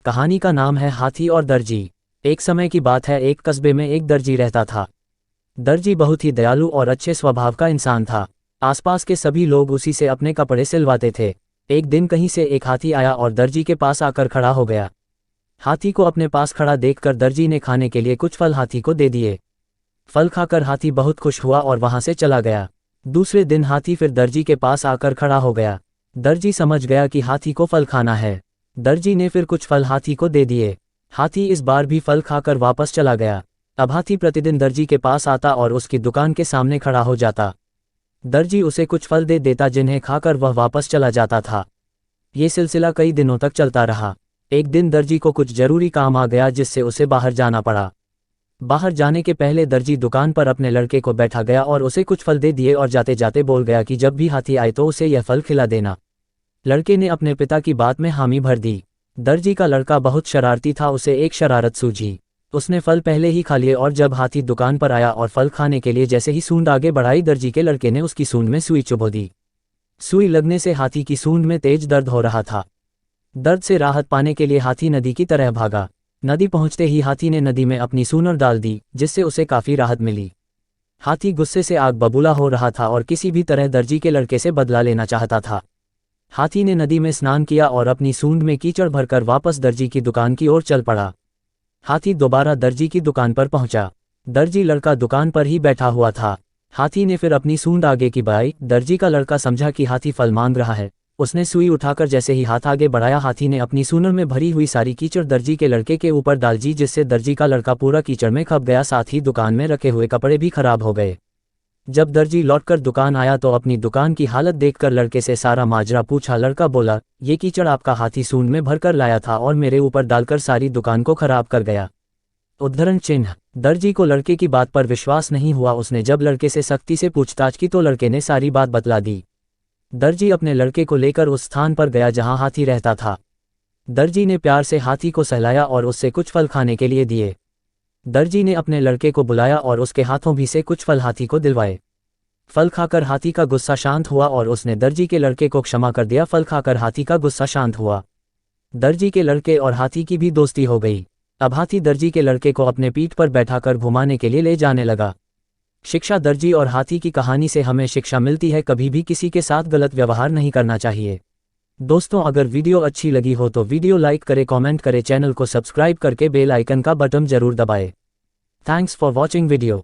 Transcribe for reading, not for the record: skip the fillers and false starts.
कहानी का नाम है हाथी और दर्जी। एक समय की बात है, एक कस्बे में एक दर्जी रहता था। दर्जी बहुत ही दयालु और अच्छे स्वभाव का इंसान था। आसपास के सभी लोग उसी से अपने कपड़े सिलवाते थे। एक दिन कहीं से एक हाथी आया और दर्जी के पास आकर खड़ा हो गया। हाथी को अपने पास खड़ा देखकर दर्जी ने खाने के लिए कुछ फल हाथी को दे दिए। फल खाकर हाथी बहुत खुश हुआ और वहां से चला गया। दूसरे दिन हाथी फिर दर्जी के पास आकर खड़ा हो गया। दर्जी समझ गया कि हाथी को फल खाना है। दर्जी ने फिर कुछ फल हाथी को दे दिए। हाथी इस बार भी फल खाकर वापस चला गया। अब हाथी प्रतिदिन दर्जी के पास आता और उसकी दुकान के सामने खड़ा हो जाता। दर्जी उसे कुछ फल दे देता जिन्हें खाकर वह वापस चला जाता था। ये सिलसिला कई दिनों तक चलता रहा। एक दिन दर्जी को कुछ जरूरी काम आ गया जिससे उसे बाहर जाना पड़ा। बाहर जाने के पहले दर्जी दुकान पर अपने लड़के को बैठा गया और उसे कुछ फल दे दिए और जाते जाते बोल गया कि जब भी हाथी आए तो उसे यह फल खिला देना। लड़के ने अपने पिता की बात में हामी भर दी। दर्जी का लड़का बहुत शरारती था, उसे एक शरारत सूझी। उसने फल पहले ही खा लिए और जब हाथी दुकान पर आया और फल खाने के लिए जैसे ही सूंड आगे बढ़ाई, दर्जी के लड़के ने उसकी सूंड में सुई चुभो दी। सुई लगने से हाथी की सूंड में तेज दर्द हो रहा था। दर्द से राहत पाने के लिए हाथी नदी की तरह भागा। नदी पहुंचते ही हाथी ने नदी में अपनी सूंड डाल दी, जिससे उसे काफी राहत मिली। हाथी गुस्से से आग बबूला हो रहा था और किसी भी तरह दर्जी के लड़के से बदला लेना चाहता था। हाथी ने नदी में स्नान किया और अपनी सूंड में कीचड़ भरकर वापस दर्जी की दुकान की ओर चल पड़ा। हाथी दोबारा दर्जी की दुकान पर पहुंचा। दर्जी लड़का दुकान पर ही बैठा हुआ था। हाथी ने फिर अपनी सूंड आगे की बढ़ाई। दर्जी का लड़का समझा कि हाथी फल मांग रहा है। उसने सुई उठाकर जैसे ही हाथ आगे बढ़ाया, हाथी ने अपनी सूंड में भरी हुई सारी कीचड़ दर्जी के लड़के के ऊपर डाल दी, जिससे दर्जी का लड़का पूरा कीचड़ में खप गया। साथ ही दुकान में रखे हुए कपड़े भी खराब हो गए। जब दर्जी लौटकर दुकान आया तो अपनी दुकान की हालत देखकर लड़के से सारा माजरा पूछा। लड़का बोला, ये कीचड़ आपका हाथी सूंड में भरकर लाया था और मेरे ऊपर डालकर सारी दुकान को खराब कर गया। उद्धरण चिन्ह। दर्जी को लड़के की बात पर विश्वास नहीं हुआ। उसने जब लड़के से सख्ती से पूछताछ की तो लड़के ने सारी बात बतला दी। दर्जी अपने लड़के को लेकर उस स्थान पर गया जहां हाथी रहता था। दर्जी ने प्यार से हाथी को सहलाया और उससे कुछ फल खाने के लिए दिए। दर्जी ने अपने लड़के को बुलाया और उसके हाथों भी से कुछ फल हाथी को दिलवाए। फल खाकर हाथी का गुस्सा शांत हुआ और उसने दर्जी के लड़के को क्षमा कर दिया। फल खाकर हाथी का गुस्सा शांत हुआ। दर्जी के लड़के और हाथी की भी दोस्ती हो गई। अब हाथी दर्जी के लड़के को अपने पीठ पर बैठाकर घुमाने के लिए ले जाने लगा। शिक्षा। दर्जी और हाथी की कहानी से हमें शिक्षा मिलती है, कभी भी किसी के साथ गलत व्यवहार नहीं करना चाहिए। दोस्तों, अगर वीडियो अच्छी लगी हो तो वीडियो लाइक करें, कमेंट करें, चैनल को सब्सक्राइब करके बेल आइकन का बटन जरूर दबाएं। Thanks for watching video.